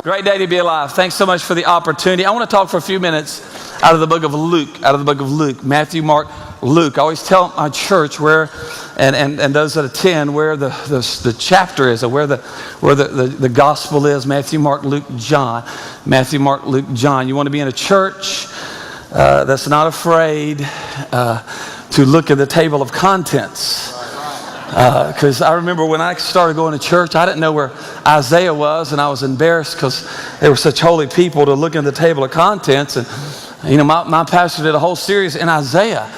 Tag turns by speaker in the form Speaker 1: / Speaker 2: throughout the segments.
Speaker 1: Great day to be alive. Thanks so much for the opportunity. I want to talk for a few minutes out of the book of Luke, Matthew, Mark, Luke. I always tell my church where, and those that attend, where the chapter is, or where the gospel is. Matthew, Mark, Luke, John. Matthew, Mark, Luke, John. You want to be in a church that's not afraid to look at the table of contents. Because I remember when I started going to church, I didn't know where Isaiah was, and I was embarrassed because they were such holy people to look in the table of contents. And you know, my pastor did a whole series in Isaiah,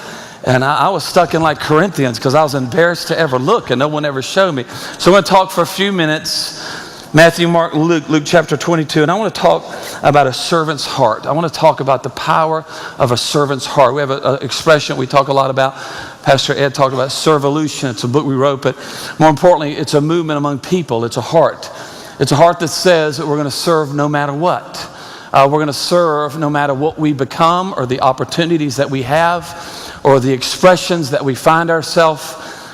Speaker 1: and I was stuck in like Corinthians because I was embarrassed to ever look, and no one ever showed me. So I'm going to talk for a few minutes. Matthew, Mark, Luke chapter 22, and I want to talk about a servant's heart. I want to talk about the power of a servant's heart. We have an expression we talk a lot about. Pastor Ed talked about servolution. It's a book we wrote, but more importantly, it's a movement among people. It's a heart. It's a heart that says that we're going to serve no matter what. We're going to serve no matter what we become or the opportunities that we have or the expressions that we find ourselves,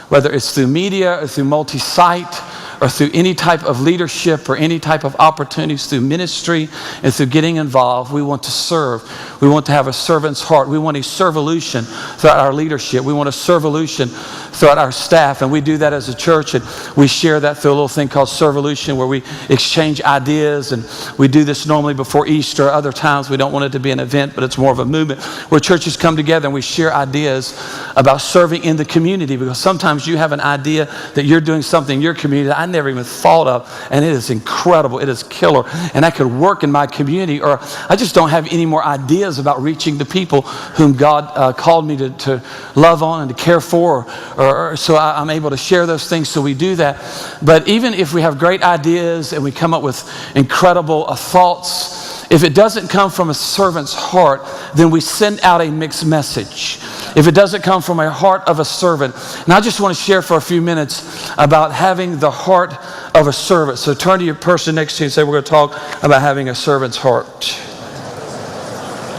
Speaker 1: whether it's through media or through multi-site, or through any type of leadership or any type of opportunities through ministry and through getting involved. We want to serve. We want to have a servant's heart. We want a servolution throughout our leadership. We want a servolution throughout our staff, and we do that as a church, and we share that through a little thing called servolution, where we exchange ideas, and we do this normally before Easter. Other times we don't want it to be an event, but it's more of a movement where churches come together and we share ideas about serving in the community, because sometimes you have an idea that you're doing something in your community that I never even thought of, and it is incredible, it is killer, and that could work in my community, or I just don't have any more ideas about reaching the people whom God called me to love on and to care for, or so I'm able to share those things. So we do that. But even if we have great ideas and we come up with incredible thoughts, if it doesn't come from a servant's heart, then we send out a mixed message. If it doesn't come from a heart of a servant. And I just want to share for a few minutes about having the heart of a servant. So turn to your person next to you and say, we're going to talk about having a servant's heart.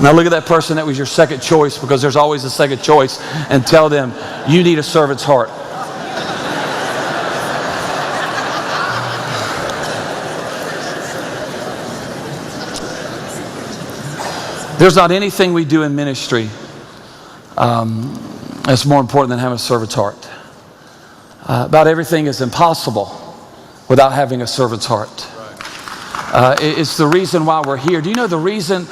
Speaker 1: Now look at that person that was your second choice, because there's always a second choice, and tell them, you need a servant's heart. There's not anything we do in ministry that's more important than having a servant's heart. About everything is impossible without having a servant's heart. It's the reason why we're here. Do you know the reason?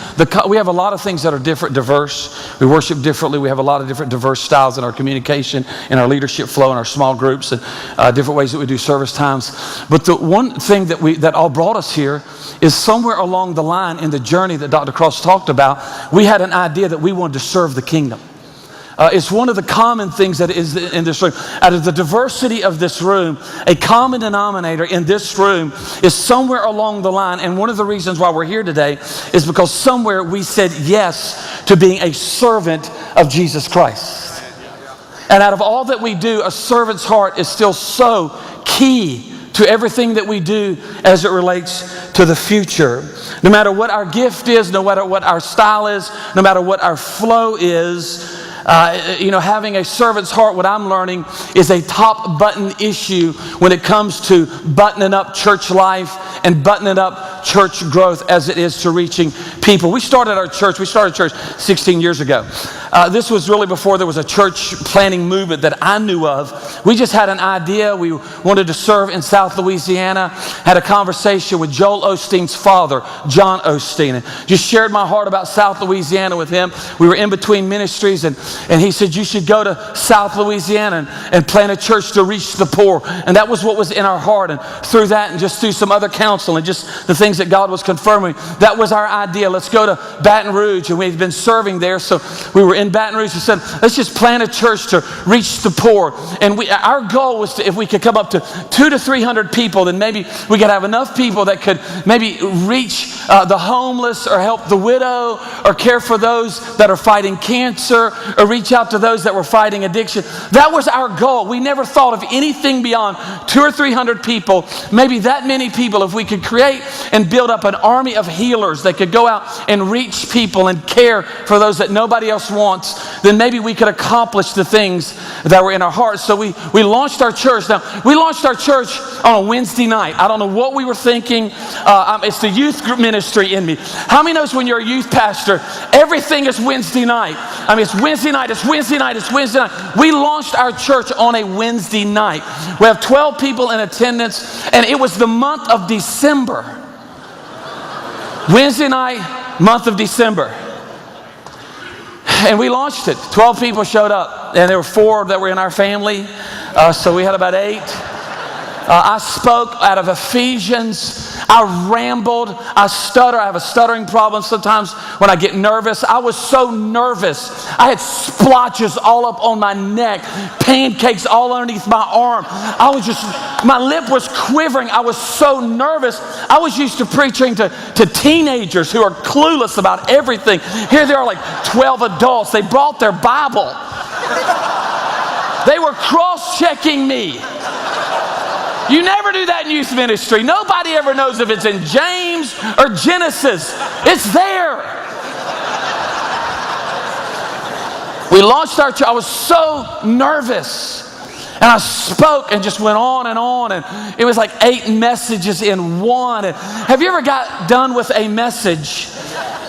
Speaker 1: We have a lot of things that are different, diverse. We worship differently. We have a lot of different diverse styles in our communication, in our leadership flow, in our small groups, and different ways that we do service times. But the one thing that all brought us here is somewhere along the line in the journey that Dr. Cross talked about, we had an idea that we wanted to serve the kingdom. It's one of the common things that is in this room. Out of the diversity of this room, a common denominator in this room is somewhere along the line. And one of the reasons why we're here today is because somewhere we said yes to being a servant of Jesus Christ. And out of all that we do, a servant's heart is still so key to everything that we do as it relates to the future. No matter what our gift is, no matter what our style is, no matter what our flow is, having a servant's heart, what I'm learning, is a top button issue when it comes to buttoning up church life and buttoning up church growth as it is to reaching people. We started church 16 years ago. This was really before there was a church planning movement that I knew of. We just had an idea. We wanted to serve in South Louisiana. Had a conversation with Joel Osteen's father, John Osteen, and just shared my heart about South Louisiana with him. We were in between ministries, and he said, you should go to South Louisiana and plant a church to reach the poor. And that was what was in our heart. And through that, and just through some other counsel and just the things that God was confirming, that was our idea. Let's go to Baton Rouge. And we've been serving there. So we were in Baton Rouge and said, let's just plant a church to reach the poor. And our goal was if we could come up to 200 to 300 people, then maybe we could have enough people that could maybe reach the homeless, or help the widow, or care for those that are fighting cancer, or reach out to those that were fighting addiction. That was our goal. We never thought of anything beyond 200 or 300 people, maybe that many people, if we could create and build up an army of healers that could go out and reach people and care for those that nobody else wants. then maybe we could accomplish the things that were in our hearts. So we launched our church. Now, we launched our church on a Wednesday night. I don't know what we were thinking. It's the youth group ministry in me. How many knows when you're a youth pastor, everything is Wednesday night? I mean, it's Wednesday night, it's Wednesday night, it's Wednesday night. We launched our church on a Wednesday night. We have 12 people in attendance, and it was the month of December. Wednesday night, month of December. And we launched it. 12 people showed up, and there were 4 that were in our family, so we had about 8. I spoke out of Ephesians. I rambled. I stutter. I have a stuttering problem sometimes when I get nervous. I was so nervous. I had splotches all up on my neck, pancakes all underneath my arm. My lip was quivering. I was so nervous. I was used to preaching to teenagers who are clueless about everything. Here they are, like 12 adults. They brought their Bible. They were cross-checking me. You never do that in youth ministry. Nobody ever knows if it's in James or Genesis. It's there. We launched our church. I was so nervous. And I spoke and just went on. And it was like 8 messages in one. And have you ever got done with a message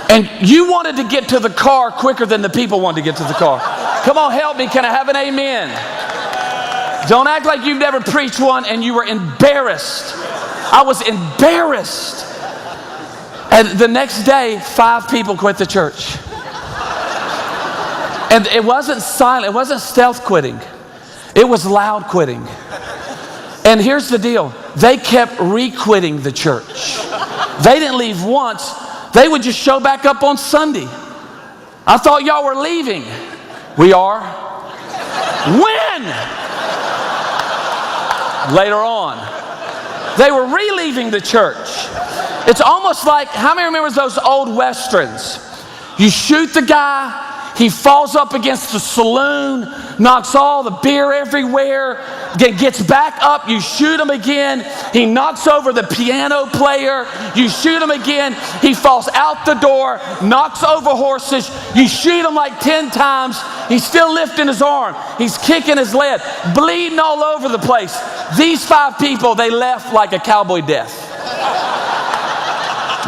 Speaker 1: and you wanted to get to the car quicker than the people wanted to get to the car? Come on, help me. Can I have an amen? Don't act like you've never preached one and you were embarrassed. I was embarrassed. And the next day, 5 people quit the church. And it wasn't silent. It wasn't stealth quitting. It was loud quitting. And here's the deal. They kept re-quitting the church. They didn't leave once. They would just show back up on Sunday. I thought y'all were leaving. We are. When? Later on. They were re-leaving the church. It's almost like, how many remembers those old westerns? You shoot the guy, he falls up against the saloon, knocks all the beer everywhere, gets back up, you shoot him again, he knocks over the piano player, you shoot him again, he falls out the door, knocks over horses, you shoot him like 10 times, he's still lifting his arm, he's kicking his leg, bleeding all over the place. These 5 people, they left like a cowboy death.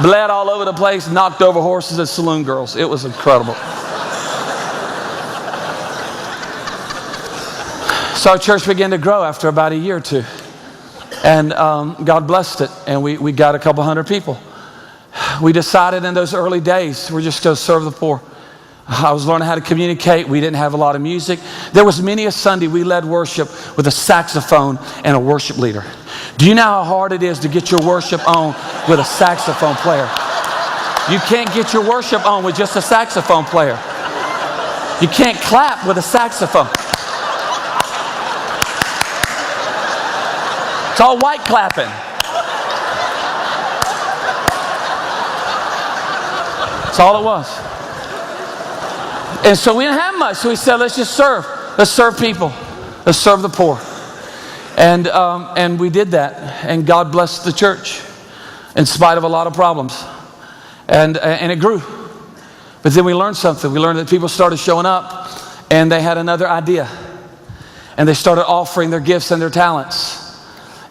Speaker 1: Bled all over the place, knocked over horses and saloon girls. It was incredible. So our church began to grow after about a year or 2. And God blessed it. And we got a couple hundred people. We decided in those early days, we're just going to serve the poor. I was learning how to communicate. We didn't have a lot of music. There was many a Sunday we led worship with a saxophone and a worship leader. Do you know how hard it is to get your worship on with a saxophone player? You can't get your worship on with just a saxophone player. You can't clap with a saxophone. It's all white clapping. That's all it was. And so we didn't have much. So we said, let's just serve. Let's serve people. Let's serve the poor. And we did that. And God blessed the church in spite of a lot of problems. And it grew. But then we learned something. We learned that people started showing up and they had another idea. And they started offering their gifts and their talents.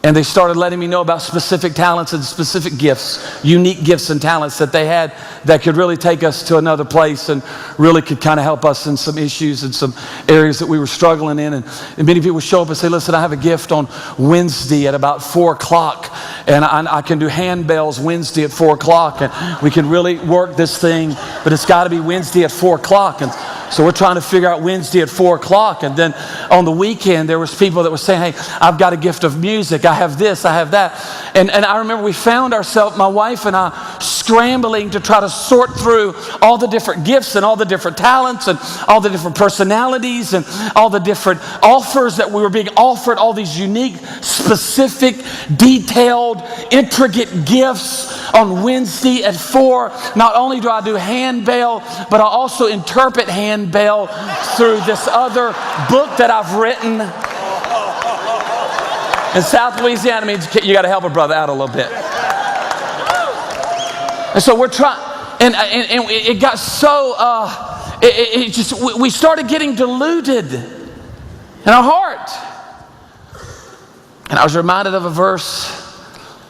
Speaker 1: And they started letting me know about specific talents and specific gifts, unique gifts and talents that they had that could really take us to another place and really could kind of help us in some issues and some areas that we were struggling in. And many people show up and say, listen, I have a gift on Wednesday at about 4 o'clock. And I can do handbells Wednesday at 4 o'clock. And we can really work this thing, but it's got to be Wednesday at 4 o'clock. And so we're trying to figure out Wednesday at 4 o'clock. And then on the weekend, there was people that were saying, hey, I've got a gift of music. I have this, I have that. And I remember we found ourselves, my wife and I, scrambling to try to sort through all the different gifts and all the different talents and all the different personalities and all the different offers that we were being offered, all these unique, specific, detailed, intricate gifts on Wednesday at 4. Not only do I do handbell, but I also interpret handbell through this other book that I've written. In South Louisiana, means you got to help a brother out a little bit. And so we're trying, and it got so, we started getting deluded in our heart. And I was reminded of a verse